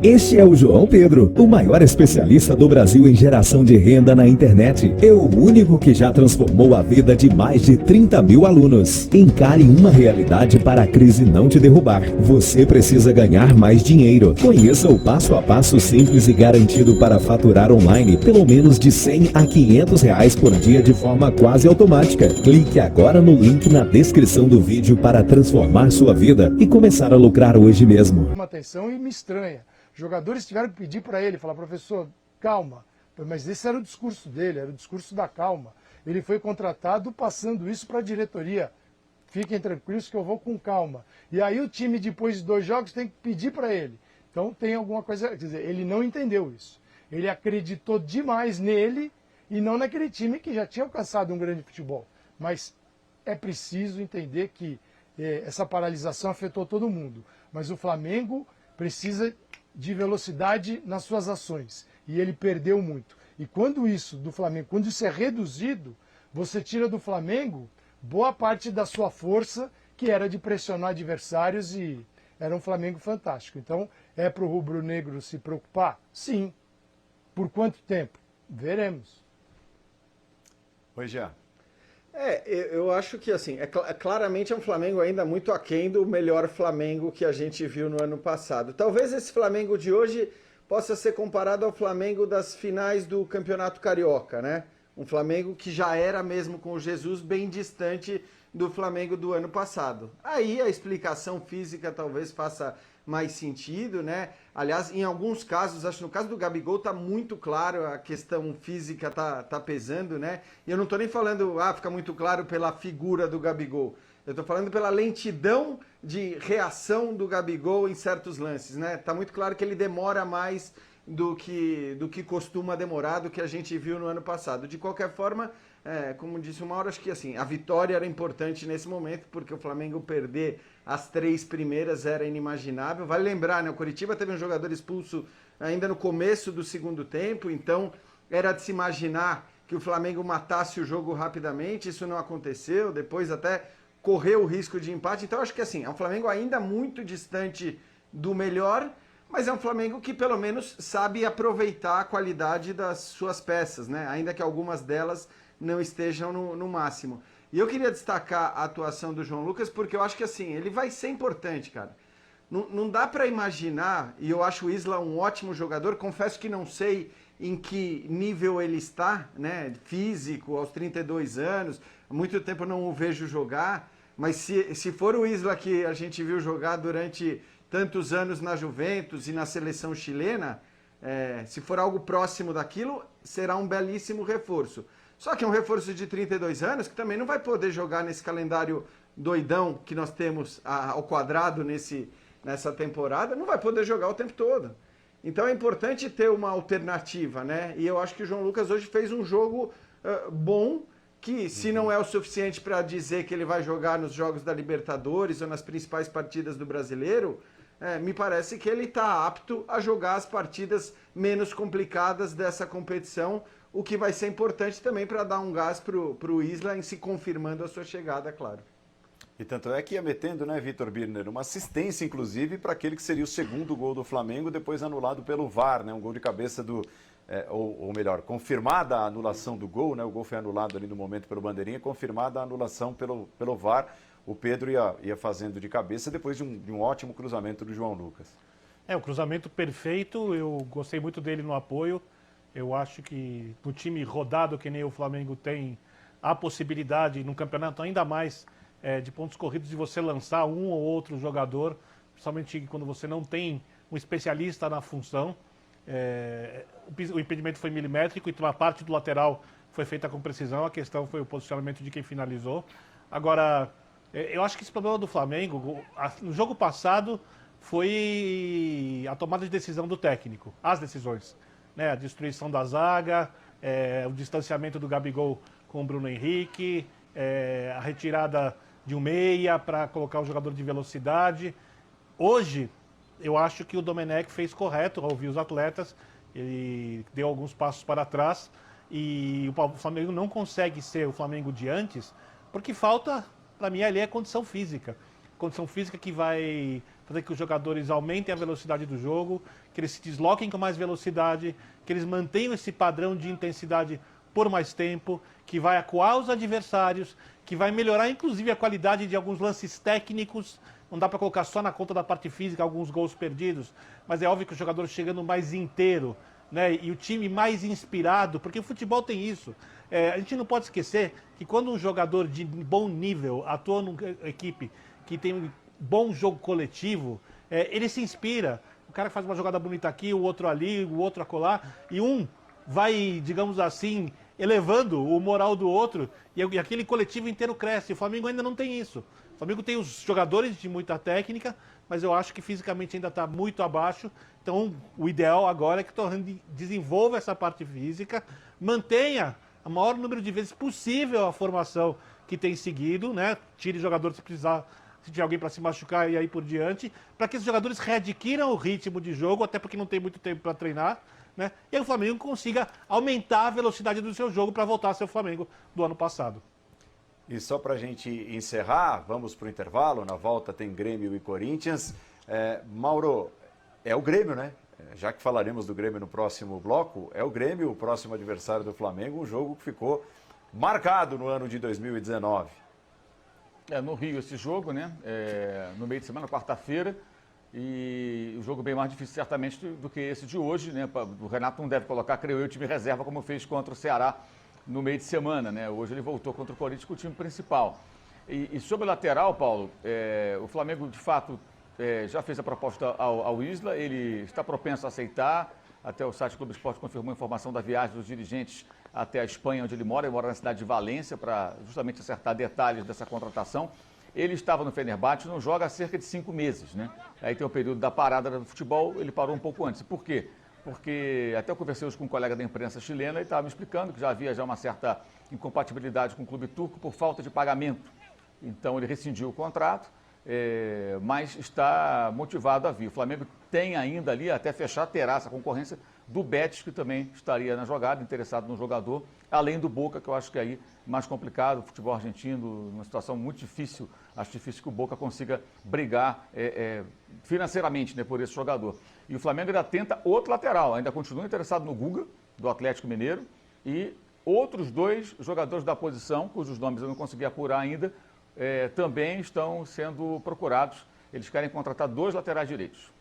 Este é o João Pedro, o maior especialista do Brasil em geração de renda na internet. É o único que já transformou a vida de mais de 30 mil alunos. Encare uma realidade para a crise não te derrubar. Você precisa ganhar mais dinheiro. Conheça o passo a passo simples e garantido para faturar online pelo menos de 100 a 500 reais por dia de forma quase automática. Clique agora no link na descrição do vídeo para transformar sua vida e começar a lucrar hoje mesmo. Uma atenção e me estranha. Jogadores tiveram que pedir para ele, falar, professor, calma. Mas esse era o discurso dele, era o discurso da calma. Ele foi contratado passando isso para a diretoria. Fiquem tranquilos que eu vou com calma. E aí o time, depois de 2 jogos, tem que pedir para ele. Então tem alguma coisa, quer dizer, ele não entendeu isso. Ele acreditou demais nele e não naquele time que já tinha alcançado um grande futebol. Mas é preciso entender que essa paralisação afetou todo mundo. Mas o Flamengo precisa de velocidade nas suas ações. E ele perdeu muito. E quando isso do Flamengo, quando isso é reduzido, você tira do Flamengo boa parte da sua força, que era de pressionar adversários, e era um Flamengo fantástico. Então, é para o rubro-negro se preocupar? Sim. Por quanto tempo? Veremos. Oi, Jean. Eu acho que assim, claramente é um Flamengo ainda muito aquém do melhor Flamengo que a gente viu no ano passado. Talvez esse Flamengo de hoje possa ser comparado ao Flamengo das finais do Campeonato Carioca, né? Um Flamengo que já era, mesmo com o Jesus, bem distante do Flamengo do ano passado. Aí a explicação física talvez faça mais sentido, né? Aliás, em alguns casos, acho que no caso do Gabigol tá muito claro, a questão física tá pesando, né? E eu não tô nem falando, fica muito claro pela figura do Gabigol. Eu tô falando pela lentidão de reação do Gabigol em certos lances, né? Tá muito claro que ele demora mais do que costuma demorar, do que a gente viu no ano passado. De qualquer forma, como disse o Mauro, acho que assim, a vitória era importante nesse momento, porque o Flamengo perder as 3 primeiras era inimaginável. Vale lembrar, né? O Coritiba teve um jogador expulso ainda no começo do segundo tempo, então era de se imaginar que o Flamengo matasse o jogo rapidamente. Isso não aconteceu, depois até correu o risco de empate. Então acho que assim, é um Flamengo ainda muito distante do melhor, mas é um Flamengo que pelo menos sabe aproveitar a qualidade das suas peças, né? Ainda que algumas delas não estejam no máximo. E eu queria destacar a atuação do João Lucas, porque eu acho que assim, ele vai ser importante, cara. Não dá para imaginar, e eu acho o Isla um ótimo jogador, confesso que não sei em que nível ele está, né? Físico, aos 32 anos, há muito tempo eu não o vejo jogar, mas se for o Isla que a gente viu jogar durante tantos anos na Juventus e na seleção chilena, se for algo próximo daquilo, será um belíssimo reforço. Só que é um reforço de 32 anos que também não vai poder jogar nesse calendário doidão que nós temos ao quadrado nessa temporada, não vai poder jogar o tempo todo. Então é importante ter uma alternativa, né? E eu acho que o João Lucas hoje fez um jogo bom, que se não é o suficiente para dizer que ele vai jogar nos jogos da Libertadores ou nas principais partidas do Brasileiro, me parece que ele está apto a jogar as partidas menos complicadas dessa competição, o que vai ser importante também para dar um gás para o Isla em se confirmando a sua chegada, claro. E tanto é que ia metendo, né, Vitor Birner, uma assistência, inclusive, para aquele que seria o segundo gol do Flamengo, depois anulado pelo VAR, né, um gol de cabeça ou melhor, confirmada a anulação do gol, né, o gol foi anulado ali no momento pelo Bandeirinha, confirmada a anulação pelo VAR, o Pedro ia fazendo de cabeça depois de um ótimo cruzamento do João Lucas. O cruzamento perfeito, eu gostei muito dele no apoio. Eu acho que no time rodado que nem o Flamengo tem, a possibilidade, num campeonato ainda mais de pontos corridos, de você lançar um ou outro jogador, principalmente quando você não tem um especialista na função. O impedimento foi milimétrico, então a parte do lateral foi feita com precisão, a questão foi o posicionamento de quem finalizou. Agora, eu acho que esse problema do Flamengo, no jogo passado, foi a tomada de decisão do técnico, as decisões. A destruição da zaga, o distanciamento do Gabigol com o Bruno Henrique, a retirada de um meia para colocar um jogador de velocidade. Hoje, eu acho que o Domenech fez correto ao ouvir os atletas, ele deu alguns passos para trás e o Flamengo não consegue ser o Flamengo de antes, porque falta, para mim, ali condição física. Condição física que vai fazer com que os jogadores aumentem a velocidade do jogo, que eles se desloquem com mais velocidade, que eles mantenham esse padrão de intensidade por mais tempo, que vai acuar os adversários, que vai melhorar inclusive a qualidade de alguns lances técnicos. Não dá para colocar só na conta da parte física alguns gols perdidos, mas é óbvio que o jogador chegando mais inteiro, né, e o time mais inspirado, porque o futebol tem isso. A gente não pode esquecer que quando um jogador de bom nível atua numa equipe que tem um bom jogo coletivo, ele se inspira. O cara faz uma jogada bonita aqui, o outro ali, o outro acolá, e um vai, digamos assim, elevando o moral do outro, e aquele coletivo inteiro cresce. O Flamengo ainda não tem isso. O Flamengo tem os jogadores de muita técnica, mas eu acho que fisicamente ainda está muito abaixo. Então, o ideal agora é que o Torrent desenvolva essa parte física, mantenha o maior número de vezes possível a formação que tem seguido, né? Tire jogador se precisar, se tiver alguém para se machucar e aí por diante, para que os jogadores readquiram o ritmo de jogo, até porque não tem muito tempo para treinar, né? E aí o Flamengo consiga aumentar a velocidade do seu jogo para voltar a ser o Flamengo do ano passado. E só para a gente encerrar, vamos para o intervalo. Na volta tem Grêmio e Corinthians. Mauro, é o Grêmio, né? Já que falaremos do Grêmio no próximo bloco, é o Grêmio, o próximo adversário do Flamengo, um jogo que ficou marcado no ano de 2019. No Rio esse jogo, né? No meio de semana, quarta-feira. E o jogo bem mais difícil, certamente, do que esse de hoje, né? O Renato não deve colocar, creio eu, o time reserva, como fez contra o Ceará no meio de semana, né? Hoje ele voltou contra o Corinthians com o time principal. E sobre o lateral, Paulo, o Flamengo, de fato, já fez a proposta ao Isla, ele está propenso a aceitar. Até o site Clube Esporte confirmou a informação da viagem dos dirigentes até a Espanha, onde ele mora na cidade de Valência, para justamente acertar detalhes dessa contratação. Ele estava no Fenerbahçe, não joga há cerca de 5 meses, né? Aí tem o período da parada do futebol, ele parou um pouco antes. Por quê? Porque até eu conversei hoje com um colega da imprensa chilena e estava me explicando que já havia uma certa incompatibilidade com o clube turco por falta de pagamento. Então ele rescindiu o contrato, mas está motivado a vir. O Flamengo tem ainda ali, até fechar, terá essa concorrência do Betis, que também estaria na jogada, interessado no jogador, além do Boca, que eu acho que aí mais complicado, o futebol argentino, numa situação muito difícil, acho difícil que o Boca consiga brigar financeiramente, né, por esse jogador. E o Flamengo ainda tenta outro lateral, ainda continua interessado no Guga, do Atlético Mineiro, e outros 2 jogadores da posição, cujos nomes eu não consegui apurar ainda, também estão sendo procurados. Eles querem contratar 2 laterais direitos.